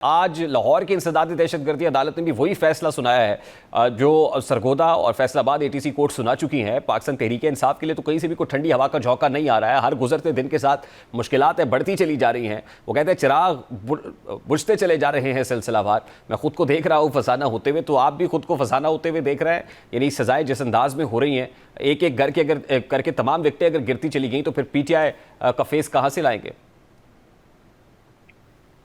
آج لاہور کی انسدادی دہشت گردی عدالت نے بھی وہی فیصلہ سنایا ہے جو سرگودا اور فیصل آباد ATC کورٹ سنا چکی ہیں۔ پاکستان تحریک انصاف کے لیے تو کہیں سے بھی کوئی ٹھنڈی ہوا کا جھونکا نہیں آ رہا ہے، ہر گزرتے دن کے ساتھ مشکلات بڑھتی چلی جا رہی ہیں۔ وہ کہتے ہیں چراغ بجھتے چلے جا رہے ہیں سلسلہ وار۔ میں خود کو دیکھ رہا ہوں فسانہ ہوتے ہوئے، تو آپ بھی خود کو فسانہ ہوتے ہوئے دیکھ رہے ہیں؟ یعنی سزائیں جس انداز میں ہو رہی ہیں، ایک ایک گھر کے اگر کر کے تمام وکٹیں اگر گرتی چلی گئیں تو پھر PTI کا فیس کہاں سے لائیں گے؟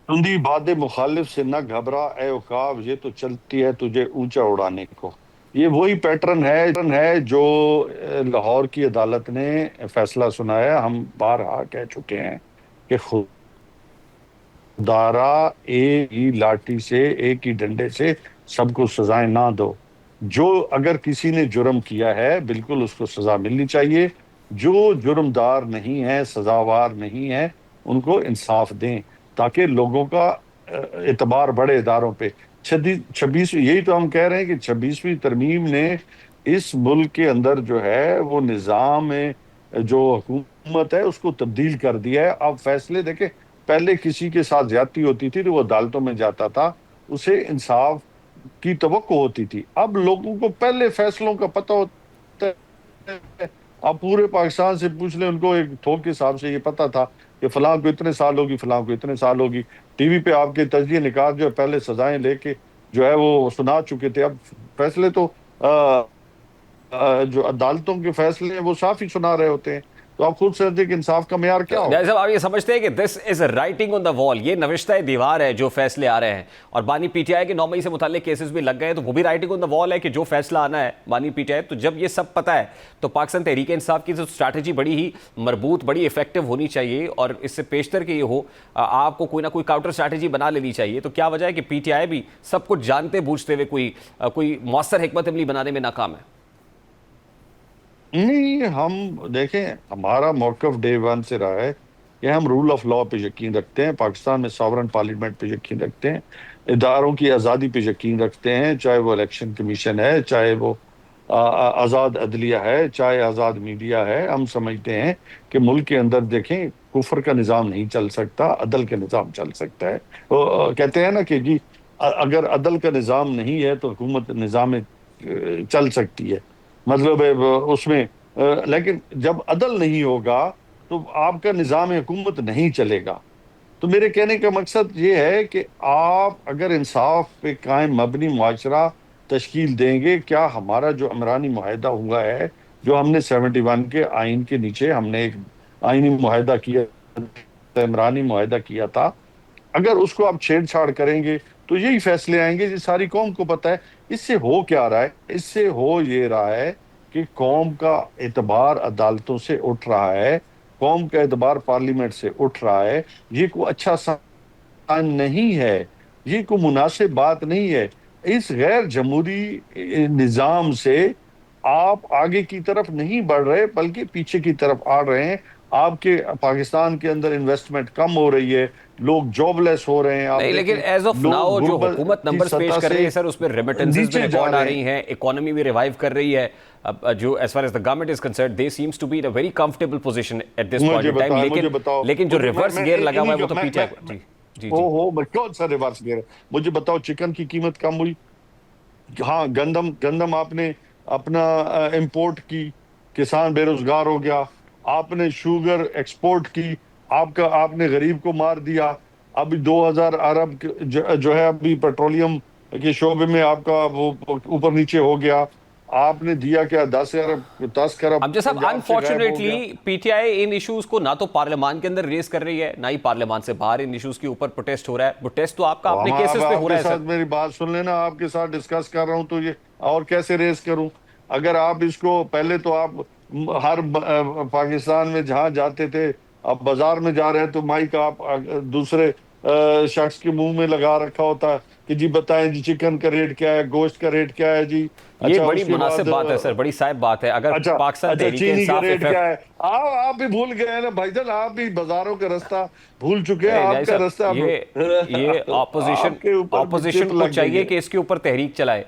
تندی باد مخالف سے نہ گھبرا اے عقاب، یہ تو چلتی ہے تجھے اونچا اڑانے کو۔ یہ وہی پیٹرن ہے جو لاہور کی عدالت نے فیصلہ سنایا۔ ہم بارہا کہہ چکے ہیں کہ خدارا ایک ہی لاٹھی سے، ایک ہی ڈنڈے سے سب کو سزائیں نہ دو۔ جو اگر کسی نے جرم کیا ہے بالکل اس کو سزا ملنی چاہیے، جو جرمدار نہیں ہے، سزاوار نہیں ہے، ان کو انصاف دیں تاکہ لوگوں کا اعتبار بڑھے اداروں پہ۔ 26 یہی تو ہم کہہ رہے ہیں کہ 26ویں ترمیم نے اس ملک کے اندر جو ہے وہ نظام جو حکومت ہے اس کو تبدیل کر دیا ہے۔ اب فیصلے دیکھیں، پہلے کسی کے ساتھ زیادتی ہوتی تھی تو وہ عدالتوں میں جاتا تھا، اسے انصاف کی توقع ہوتی تھی۔ اب لوگوں کو پہلے فیصلوں کا پتہ ہوتا ہے۔ آپ پورے پاکستان سے پوچھ لیں، ان کو ایک تھوک کے حساب سے یہ پتہ تھا کہ فلاں کو اتنے سال ہوگی، فلاں کو اتنے سال ہوگی۔ ٹی وی پہ آپ کے تجزیہ نکات جو ہے پہلے سزائیں لے کے جو ہے وہ سنا چکے تھے۔ اب فیصلے تو جو عدالتوں کے فیصلے ہیں وہ صاف ہی سنا رہے ہوتے ہیں۔ تو آپ خود سمجھیں کہ انصاف کا معیار کیا ہوگا؟ صاحب آپ یہ سمجھتے ہیں کہ دس از رائٹنگ آن دا وال، یہ نوشتہ دیوار ہے جو فیصلے آ رہے ہیں، اور بانی PTI کے 9 مئی سے متعلق کیسز بھی لگ گئے تو وہ بھی رائٹنگ آن دا وال ہے کہ جو فیصلہ آنا ہے بانی PTI۔ تو جب یہ سب پتہ ہے تو پاکستان تحریک انصاف کی جو اسٹریٹجی بڑی ہی مربوط، بڑی ایفیکٹو ہونی چاہیے، اور اس سے پیشتر کہ یہ ہو آپ کو کوئی نہ کوئی کاؤنٹر اسٹریٹجی بنا لینی چاہیے۔ تو کیا وجہ ہے کہ PTI بھی سب کچھ جانتے بوجھتے ہوئے کوئی مؤثر حکمت عملی بنانے میں ناکام ہے؟ نہیں، ہم دیکھیں، ہمارا موقف ڈے ون سے رہا ہے کہ ہم رول آف لاء پہ یقین رکھتے ہیں، پاکستان میں ساورن پارلیمنٹ پہ یقین رکھتے ہیں، اداروں کی آزادی پہ یقین رکھتے ہیں، چاہے وہ الیکشن کمیشن ہے، چاہے وہ آزاد عدلیہ ہے، چاہے آزاد میڈیا ہے۔ ہم سمجھتے ہیں کہ ملک کے اندر دیکھیں کفر کا نظام نہیں چل سکتا، عدل کا نظام چل سکتا ہے۔ وہ کہتے ہیں نا کہ جی اگر عدل کا نظام نہیں ہے تو حکومت نظام چل سکتی ہے، مطلب اس میں، لیکن جب عدل نہیں ہوگا تو آپ کا نظام حکومت نہیں چلے گا۔ تو میرے کہنے کا مقصد یہ ہے کہ آپ اگر انصاف پہ قائم مبنی معاشرہ تشکیل دیں گے، کیا ہمارا جو عمرانی معاہدہ ہوا ہے، جو ہم نے 71 کے آئین کے نیچے ہم نے ایک آئینی معاہدہ کیا، عمرانی معاہدہ کیا تھا، اگر اس کو آپ چھیڑ چھاڑ کریں گے تو یہی فیصلے آئیں گے۔ یہ ساری قوم کو پتہ ہے۔ اس سے ہو کیا رہا ہے؟ اس سے ہو یہ رہا ہے کہ قوم کا اعتبار عدالتوں سے اٹھ رہا ہے، قوم کا اعتبار پارلیمنٹ سے اٹھ رہا ہے۔ یہ کوئی اچھا سائن نہیں ہے، یہ کوئی مناسب بات نہیں ہے۔ اس غیر جمہوری نظام سے آپ آگے کی طرف نہیں بڑھ رہے بلکہ پیچھے کی طرف آ رہے ہیں۔ آپ کے پاکستان کے اندر انویسٹمنٹ کم ہو رہی ہے، لوگ جاب لیس ہو رہے ہیں۔ آپ نہیں، لیکن دیکھیں ایز آف ناؤ جو غربت حکومت کی نمبرز پیش سطح کر رہی سے ہے سر، اس میں ریمیٹنسز بھی نیچے جا ریکارڈ آ رہے رہی ہیں، اکانومی بھی ریوائیو کر رہی ہے۔ جو as far as the government is concerned, they seems to be in a very comfortable position at this point in time۔ لیکن جو ریورس گیئر لگا ہوا ہے وہ تو PTI کو۔ جی جی جی، کون سا ریورس گیئر ہے؟ مجھے بتاؤ، چکن کی قیمت کم ہوئی؟ ہاں، گندم آپ نے اپنا امپورٹ کی، کسان بے روزگار ہو گیا۔ آپ نے شوگر ایکسپورٹ کی، آپ نے غریب کو مار دیا۔ ابھی 2000 ارب جو ہے ابھی پیٹرولیم کے شعبے میں آپ کا وہ اوپر نیچے ہو گیا۔ آپ نے دیا کیا 10 کروڑ امجد صاحب، پنجاب سے غائب ہو گیا۔ انفارچونیٹلی PTI ان ایشوز کو نہ تو پارلیمان کے اندر ریز کر رہی ہے، نہ ہی پارلیمان سے باہر ان ایشوز کے اوپر پروٹیسٹ ہو رہا ہے۔ پروٹیسٹ تو آپ کا اپنے کیسز پہ ہو رہا ہے آپ کے سر۔ ساتھ میری بات سن لینا، آپ کے ساتھ ڈسکس کر رہا ہوں تو یہ اور کیسے ریز کروں؟ اگر آپ اس کو پہلے تو آپ ہر پاکستان میں جہاں جاتے تھے، آپ بازار میں جا رہے ہیں تو مائک آپ دوسرے شخص کے منہ میں لگا رکھا ہوتا ہے کہ جی بتائیں جی چکن کا ریٹ کیا ہے، گوشت کا ریٹ کیا ہے جی۔ یہ اچھا، بڑی اس کے بعد مناسب بات ہے سر، بڑی صاحب بات ہے۔ اگر پاکستان اچھا تحریک چینی کا انصاف ریٹ کیا ہے؟ آپ بھی بھول گئے ہیں نا بھائی جان، آپ بھی بازاروں کا رستہ بھول چکے ہیں۔ آپ کا رستہ یہ آپ کے اوپر بھی چپ اپوزیشن کو لگ گئی چاہیے ہے۔ کہ اس کے اوپر تحریک چلائے،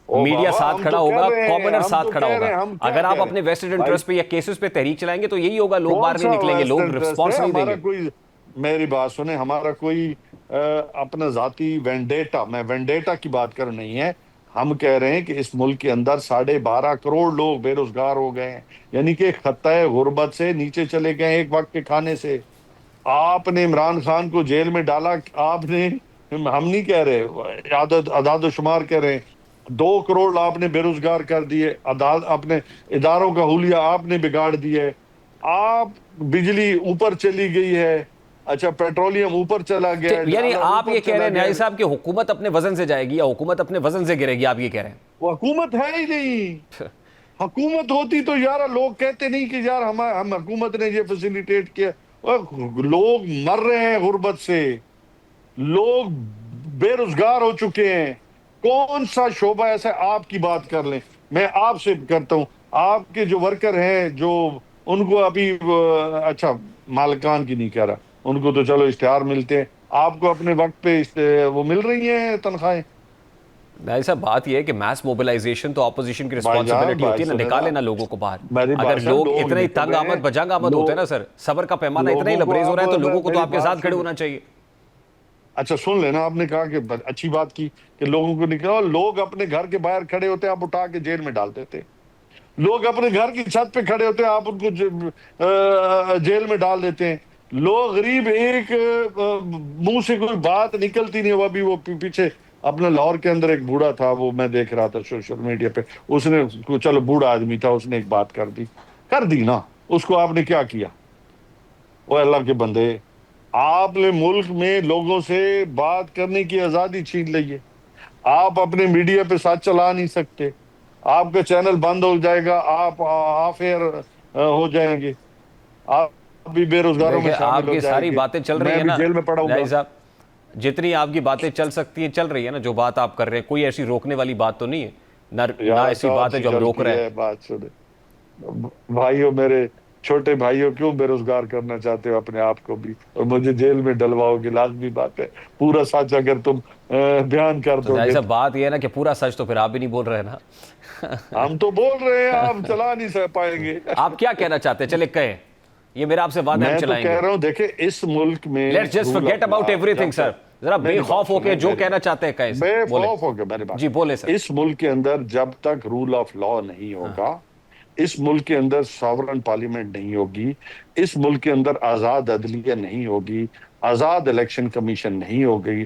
او میڈیا بابا، ساتھ ہم کھڑا تو کہہ ہوگا، رہے ہیں، کامنر ہم ساتھ تو کھڑا کہہ رہے ہوگا۔ ہیں، ہم کیا اگر آپ کہہ رہے اپنے ہیں ویسٹڈ بھائی؟ انٹرسٹ پہ یا کیسز پہ تحریک چلائیں گے تو یہی ہوگا، لوگ کون باہر سا نہیں نکلیں گے، ویسٹ لوگ انٹرسٹ ہے؟ رسپانس نہیں دیں ہمارا گے۔ کوئی میری بات سنیں، ہمارا کوئی اپنا ذاتی وینڈیٹا، میں وینڈیٹا کی بات کر نہیں ہے، ہم کہہ رہے ہیں کہ اس ملک کے اندر 12.5 کروڑ لوگ بے روزگار ہو گئے ہیں، یعنی کہ خطہ غربت سے نیچے چلے گئے ہیں ایک وقت کے کھانے سے۔ آپ نے عمران خان کو جیل میں ڈالا، آپ نے، ہم نہیں کہہ رہے، اعداد و شمار کہہ رہے ہیں، 2 کروڑ آپ نے بے روزگار کر دیے، اپنے اداروں کا حلیہ آپ نے بگاڑ دیا ہے، آپ، بجلی اوپر چلی گئی ہے، اچھا پیٹرولیم اوپر چلا گیا ہے، یعنی ڈالر آپ اوپر یہ کہہ رہے چلا ہیں گیا نیائی ہے۔ صاحب کہ حکومت اپنے وزن سے جائے گی یا حکومت اپنے وزن سے گرے گی، آپ یہ کہہ رہے ہیں؟ وہ حکومت ہے ہی نہیں، حکومت ہوتی تو یار لوگ کہتے نہیں کہ یار ہم حکومت نے یہ فیسیلیٹیٹ کیا، لوگ مر رہے ہیں غربت سے، لوگ بے روزگار ہو چکے ہیں، کون سا شعبہ ایسا؟ آپ کی بات کر لیں، میں آپ سے کرتا ہوں، آپ کے جو ورکر ہیں جو ان کو ابھی اچھا مالکان کی نہیں کہہ رہا، ان کو تو چلو اشتہار ملتے ہیں، آپ کو اپنے وقت پہ وہ مل رہی ہیں تنخواہیں؟ نہیں صاحب، بات یہ ہے کہ میس موبلائزیشن تو اپوزیشن کی بھائی جان رسپانسبلٹی بھائی ہوتی ہے نا، سنے نکالے نا لوگوں کو باہر۔ میری اگر بات سن، لوگ لوگ اتنے ہی نکل تنگ رہے آمد ہیں، بجنگ آمد ہوتے ہیں نا سر، صبر کا پیمانہ اتنا ہی لوگوں کو لبریز ہو رہا ہے تو لوگوں کو تو میری آپ کے بات ساتھ کھڑے سنیں، ہونا چاہیے۔ اچھا سن لینا، آپ نے کہا کہ اچھی بات کی کہ لوگوں کو نکلا، لوگ اپنے گھر کے باہر کھڑے ہوتے ہیں، آپ اٹھا کے جیل میں ڈال دیتے، لوگ اپنے گھر کی چھت پہ کھڑے ہوتے ہیں، آپ ان کو جیل میں ڈال دیتے ہیں، لوگ غریب ایک منہ سے کوئی بات نکلتی نہیں، وہ ابھی وہ پیچھے اپنا لاہور کے اندر ایک بوڑھا تھا، وہ میں دیکھ رہا تھا سوشل میڈیا پہ، اس نے، چلو بوڑھا آدمی تھا، اس نے ایک بات کر دی نا، اس کو آپ نے کیا کیا؟ وہ اللہ کے بندے، آپ نے ملک میں لوگوں سے بات کرنے کی آزادی چھین لی ہے، آپ اپنے میڈیا پہ ساتھ چلا نہیں سکتے، آپ کا چینل بند ہو جائے گا، آپ آف ایئر ہو جائیں گے، آپ بھی بے روزگاروں میں دیکھیں شامل آپ ہو کی جائیں ساری گے، باتیں چل رہی میں ہیں بھی نا جیل میں پڑا ہوں نیائی گا۔ صاحب، جتنی آپ کی باتیں چل سکتی ہیں چل رہی ہیں نا، جو بات آپ کر رہے ہیں کوئی ایسی روکنے والی بات تو نہیں ہے، نہ یار ایسی کون بات ہے سی جو ہم روک چلتی رہے ہیں۔ ہے بات؟ سنے بھائیوں، میرے چھوٹے بھائیوں، کیوں بے روزگار کرنا چاہتے ہو اپنے آپ کو بھی، اور مجھے جیل میں ڈلواؤ گے؟ لازمی بات ہے، پورا سچ اگر تم بیان کر تو دو نیائی گے صاحب تو۔ بات یہ ہے نا کہ پورا سچ تو پھر آپ بھی نہیں بول رہے نا۔ ہم تو بول رہے ہیں، آپ چلا نہیں سہ پائیں گے۔ آپ کیا کہنا چاہتے ہیں؟ چلے کہیں، یہ میرا آپ سے وعدہ ہے، ہم میں تو چلائیں گے۔ کہہ رہا ہوں، دیکھیں اس ملک میں let's just rule forget of about law everything جب سر، تک، ذرا بے میری بات خوف ہو کے سنیں، جو میری کہنا چاہتے ہیں کہیں سے بے بولے۔ خوف ہو کے میری بات، جی بولے سر۔ اس ملک کے اندر جب تک رول آف لا نہیں ہوگا، اس ملک کے اندر ساورن پارلیمنٹ نہیں ہوگی، اس ملک کے اندر آزاد عدلیہ نہیں ہوگی، آزاد الیکشن کمیشن نہیں ہوگی،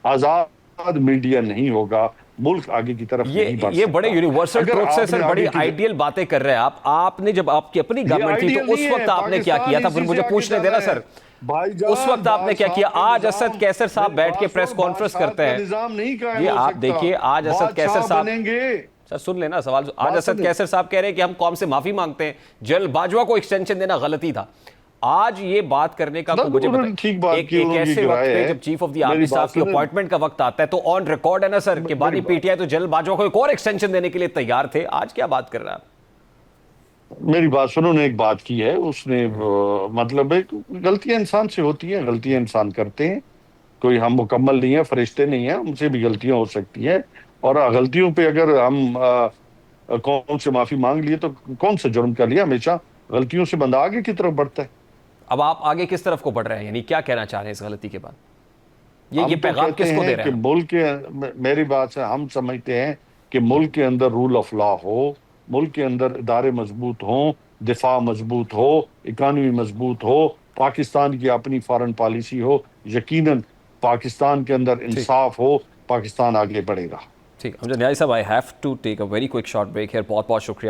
آزاد میڈیا نہیں ہوگا، ملک آگے کی طرف نہیں بڑھ یہ بڑے سکتا۔ یونیورسل اگر ٹروتھ سے آپ سر نے بڑی آگے کی، آئیڈیل باتیں کر رہے ہیں آپ نے جب آپ کی اپنی یہ گورنمنٹ تھی تو آئیڈیل اس نہیں ہے، وقت آپ نے کیا پاکستان کیا تھا؟ پھر اسی سے مجھے آگے پوچھنے دینا جانا ہے سر، بھائی اس جان۔ وقت آپ نے کیا کیا؟ بادشاہت کا آج اسد نظام، کیسر صاحب میری بیٹھ کے بات پریس سنو، کانفرنس بادشاہت کرتے کا ہیں، نظام نہیں قائم یہ ہو آپ سکتا، دیکھیے آج اسد کیسر بادشاہ صاحب، بنیں گے۔ سر سن لینا سوال، آج بات اسد سنیں، کیسر صاحب کہہ رہے ہیں کہ ہم قوم سے معافی مانگتے ہیں، جنرل باجوہ کو ایکسٹینشن دینا غلطی تھا۔ آج یہ بات کرنے کا مجھے انہوں نے بتائیں، ٹھیک بات کی، ایک انہوں کی ایسے وقت رائے پہ ہے، جب چیف آف دی آرمی میری بات صاحب کی سنیں، اپوائنٹمنٹ کا وقت آتا ہے تو آن ریکارڈ ہے نا سر کہ میری بانی پی ٹی آئی تو جنرل باجوہ کو ایک اور ایکسٹینشن دینے کے لیے تیار تھے، آج کیا بات کر رہے ہیں آپ؟ میری بات سنو، نے ایک بات کی ہے اس نے، مطلب ہے غلطیاں انسان سے ہوتی ہیں، غلطیاں انسان کرتے ہیں، کوئی ہم مکمل نہیں ہے، فرشتے نہیں ہیں، ہم سے بھی غلطیاں ہو سکتی ہیں، اور غلطیوں پہ اگر ہم قوم سے معافی مانگ لیے تو کون سا جرم کر لیا؟ ہمیشہ غلطیوں سے بندہ آگے کی طرف بڑھتا ہے۔ اب آپ آگے کس طرف کو بڑھ رہے ہیں؟ یعنی کیا کہنا چاہ رہے ہیں اس غلطی کے بعد؟ یہ ہم تو پیغام کہتے کس کو ہیں دے رہے کہ ہیں؟ ملک کے، میری بات سے ہم سمجھتے ہیں کہ ملک کے اندر رول آف لا ہو، ملک کے اندر ادارے مضبوط ہوں، دفاع مضبوط ہو، اکانومی مضبوط ہو، پاکستان کی اپنی فارن پالیسی ہو، یقیناً پاکستان کے اندر ٹھیک انصاف ہو، پاکستان آگے بڑھے گا۔ ٹھیک، نیائی صاحب I have to take a very quick short break here, بہت بہت شکریہ